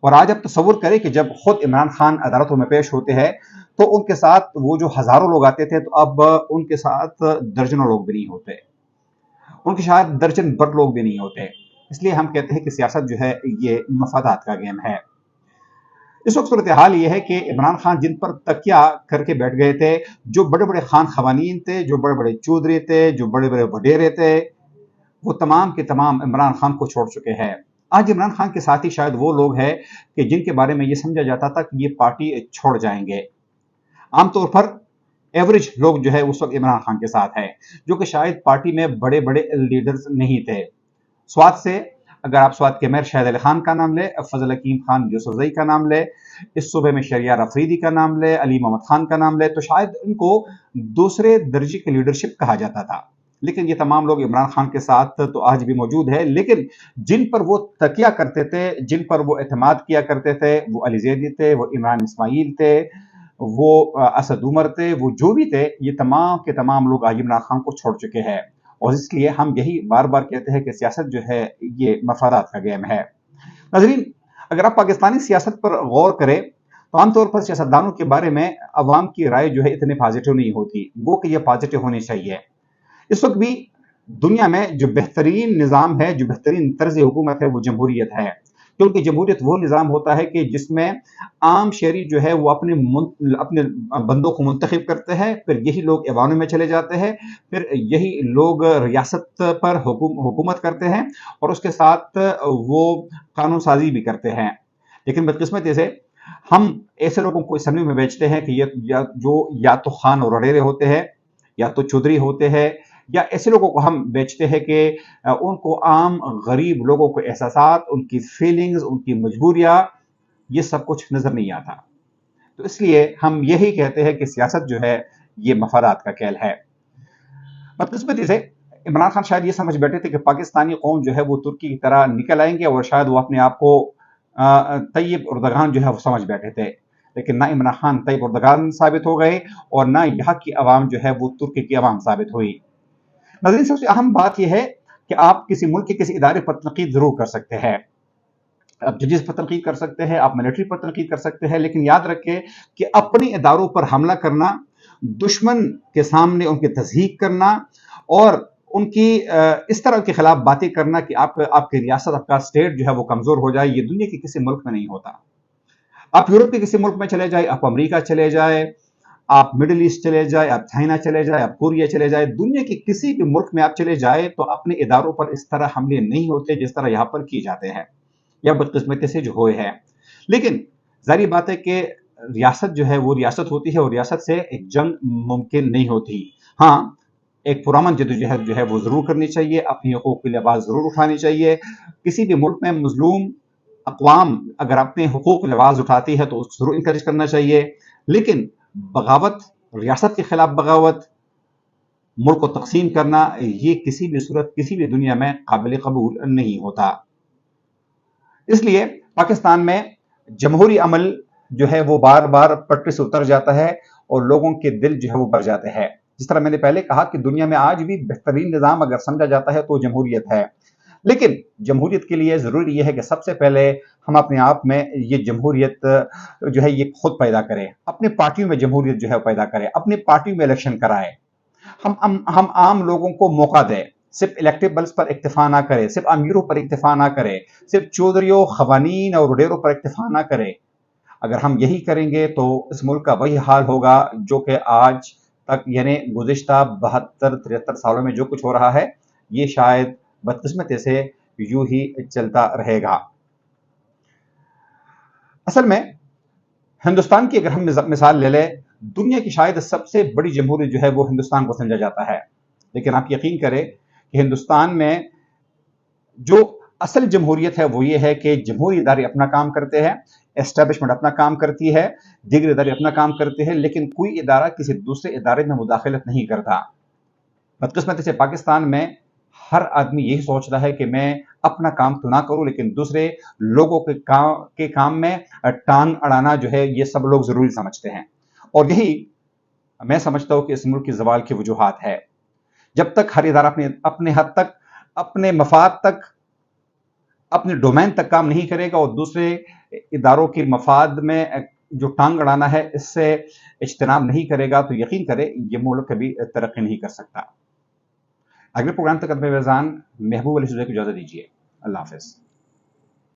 اور آج آپ تصور کریں کہ جب خود عمران خان عدالتوں میں پیش ہوتے ہیں تو ان کے ساتھ وہ جو ہزاروں لوگ آتے تھے، تو اب ان کے ساتھ درجنوں لوگ بھی نہیں ہوتے، ان کے شاید درجن بھر لوگ بھی نہیں ہوتے۔ اس لیے ہم کہتے ہیں کہ سیاست جو ہے یہ مفادات کا گیم ہے۔ اس وقت صورتحال یہ ہے کہ عمران خان جن پر تکیہ کر کے بیٹھ گئے تھے، جو بڑے بڑے خان خوانین تھے، جو بڑے بڑے چودھری تھے، جو بڑے بڑے وڈیرے تھے، وہ تمام کے تمام عمران خان کو چھوڑ چکے ہیں۔ آج عمران خان کے ساتھی شاید وہ لوگ ہیں کہ جن کے بارے میں یہ سمجھا جاتا تھا کہ یہ پارٹی چھوڑ جائیں گے۔ عام طور پر ایوریج لوگ جو ہے اس وقت عمران خان کے ساتھ ہے، جو کہ شاید پارٹی میں بڑے بڑے لیڈرز نہیں تھے۔ سوات سے اگر آپ سوات کے میئر شاہد علی خان کا نام لے، فضل حکیم خان یوسفزئی کا نام لے، اس صوبے میں شہریار افریدی کا نام لے، علی محمد خان کا نام لے، تو شاید ان کو دوسرے درجے کی لیڈرشپ کہا جاتا تھا۔ لیکن یہ تمام لوگ عمران خان کے ساتھ تو آج بھی موجود ہے، لیکن جن پر وہ تکیہ کرتے تھے، جن پر وہ اعتماد کیا کرتے تھے، وہ علی زیدی تھے، وہ عمران اسماعیل تھے، وہ اسد عمر تھے، وہ جو بھی تھے، یہ تمام کے تمام لوگ آج عمران خان کو چھوڑ چکے ہیں۔ اور اس لیے ہم یہی بار بار کہتے ہیں کہ سیاست جو ہے یہ مفادات کا گیم ہے۔ ناظرین، اگر آپ پاکستانی سیاست پر غور کریں تو عام طور پر سیاستدانوں کے بارے میں عوام کی رائے جو ہے اتنے پازیٹیو نہیں ہوتی، وہ کہ یہ پازیٹیو ہونی چاہیے۔ اس وقت بھی دنیا میں جو بہترین نظام ہے، جو بہترین طرز حکومت ہے، وہ جمہوریت ہے، کیونکہ جمہوریت وہ نظام ہوتا ہے کہ جس میں عام شہری جو ہے وہ اپنے بندوں کو منتخب کرتے ہیں، پھر یہی لوگ ایوانوں میں چلے جاتے ہیں، پھر یہی لوگ ریاست پر حکومت کرتے ہیں اور اس کے ساتھ وہ قانون سازی بھی کرتے ہیں۔ لیکن بدقسمتی سے ہم ایسے لوگوں کو اسمبلی میں بیچتے ہیں کہ یہ جو یا تو خان اور وڈیرے ہوتے ہیں، یا تو چودھری ہوتے ہیں، یا ایسے لوگوں کو ہم بیچتے ہیں کہ ان کو عام غریب لوگوں کو احساسات، ان کی فیلنگز، ان کی مجبوریاں، یہ سب کچھ نظر نہیں آتا۔ تو اس لیے ہم یہی کہتے ہیں کہ سیاست جو ہے یہ مفادات کا کھیل ہے۔ بدقسمتی سے عمران خان شاید یہ سمجھ بیٹھے تھے کہ پاکستانی قوم جو ہے وہ ترکی کی طرح نکل آئیں گے، اور شاید وہ اپنے آپ کو طیب اردگان جو ہے وہ سمجھ بیٹھے تھے۔ لیکن نہ عمران خان طیب اردگان ثابت ہو گئے اور نہ یہاں کی عوام جو ہے وہ ترکی کی عوام ثابت ہوئی۔ ناظرین، سب سے اہم بات یہ ہے کہ آپ کسی ملک کے کسی ادارے پر تنقید ضرور کر سکتے ہیں، آپ ججز پر تنقید کر سکتے ہیں، آپ ملٹری پر تنقید کر سکتے ہیں، لیکن یاد رکھیں کہ اپنے اداروں پر حملہ کرنا، دشمن کے سامنے ان کی تضحیق کرنا اور ان کی اس طرح کے خلاف باتیں کرنا کہ آپ کی ریاست، آپ کا اسٹیٹ جو ہے وہ کمزور ہو جائے، یہ دنیا کے کسی ملک میں نہیں ہوتا۔ آپ یورپ کے کسی ملک میں چلے جائے، آپ امریکہ چلے جائے، آپ مڈل ایسٹ چلے جائے، آپ چائنا چلے جائے، آپ کوریا چلے جائے، دنیا کے کسی بھی ملک میں آپ چلے جائے تو اپنے اداروں پر اس طرح حملے نہیں ہوتے جس طرح یہاں پر کی جاتے ہیں، یا بدقسمتی سے جو ہوئے ہیں۔ لیکن ظاہری بات ہے کہ ریاست جو ہے وہ ریاست ہوتی ہے، اور ریاست سے ایک جنگ ممکن نہیں ہوتی۔ ہاں، ایک پرامن جدوجہد جو ہے وہ ضرور کرنی چاہیے، اپنی حقوق کی آواز ضرور اٹھانی چاہیے۔ کسی بھی ملک میں مظلوم اقوام اگر اپنے حقوق کی آواز اٹھاتی ہے تو اس کو ضرور انکریج کرنا چاہیے، لیکن بغاوت، ریاست کے خلاف بغاوت، ملک کو تقسیم کرنا، یہ کسی بھی صورت، کسی بھی دنیا میں قابل قبول نہیں ہوتا۔ اس لیے پاکستان میں جمہوری عمل جو ہے وہ بار بار پٹری سے اتر جاتا ہے اور لوگوں کے دل جو ہے وہ بھر جاتے ہیں۔ جس طرح میں نے پہلے کہا کہ دنیا میں آج بھی بہترین نظام اگر سمجھا جاتا ہے تو جمہوریت ہے، لیکن جمہوریت کے لیے ضروری یہ ہے کہ سب سے پہلے ہم اپنے آپ میں یہ جمہوریت جو ہے یہ خود پیدا کریں، اپنی پارٹیوں میں جمہوریت جو ہے پیدا کریں، اپنی پارٹیوں میں الیکشن کرائیں، ہم عام لوگوں کو موقع دیں، صرف الیکٹیبلز پر اکتفا نہ کرے، صرف امیروں پر اکتفا نہ کرے، صرف چودھریوں، خوانین اور وڈیروں پر اکتفا نہ کرے۔ اگر ہم یہی کریں گے تو اس ملک کا وہی حال ہوگا جو کہ آج تک، یعنی گزشتہ 72-73 سالوں میں جو کچھ ہو رہا ہے، یہ شاید بدقسمتی سے یوں ہی چلتا رہے گا۔ اصل میں ہندوستان کی اگر ہم مثال لے لیں، دنیا کی شاید سب سے بڑی جمہوریت جو ہے وہ ہندوستان کو سمجھا جاتا ہے، لیکن آپ یقین کریں کہ ہندوستان میں جو اصل جمہوریت ہے وہ یہ ہے کہ جمہوری ادارے اپنا کام کرتے ہیں، اسٹیبلشمنٹ اپنا کام کرتی ہے، دیگر ادارے اپنا کام کرتے ہیں، لیکن کوئی ادارہ کسی دوسرے ادارے میں مداخلت نہیں کرتا۔ بدقسمتی سے پاکستان میں ہر آدمی یہی سوچتا ہے کہ میں اپنا کام تو نہ کروں، لیکن دوسرے لوگوں کے کام میں ٹانگ اڑانا جو ہے یہ سب لوگ ضروری سمجھتے ہیں، اور یہی میں سمجھتا ہوں کہ اس ملک کی زوال کی وجوہات ہے۔ جب تک ہر ادارہ اپنے حد تک، اپنے مفاد تک، اپنے ڈومین تک کام نہیں کرے گا اور دوسرے اداروں کے مفاد میں جو ٹانگ اڑانا ہے اس سے اجتناب نہیں کرے گا تو یقین کرے یہ ملک کبھی ترقی نہیں کر سکتا۔ اگلے پروگرام تک اپنے ویزان محبوب علی سوزے کو اجازت دیجیے۔ اللہ حافظ۔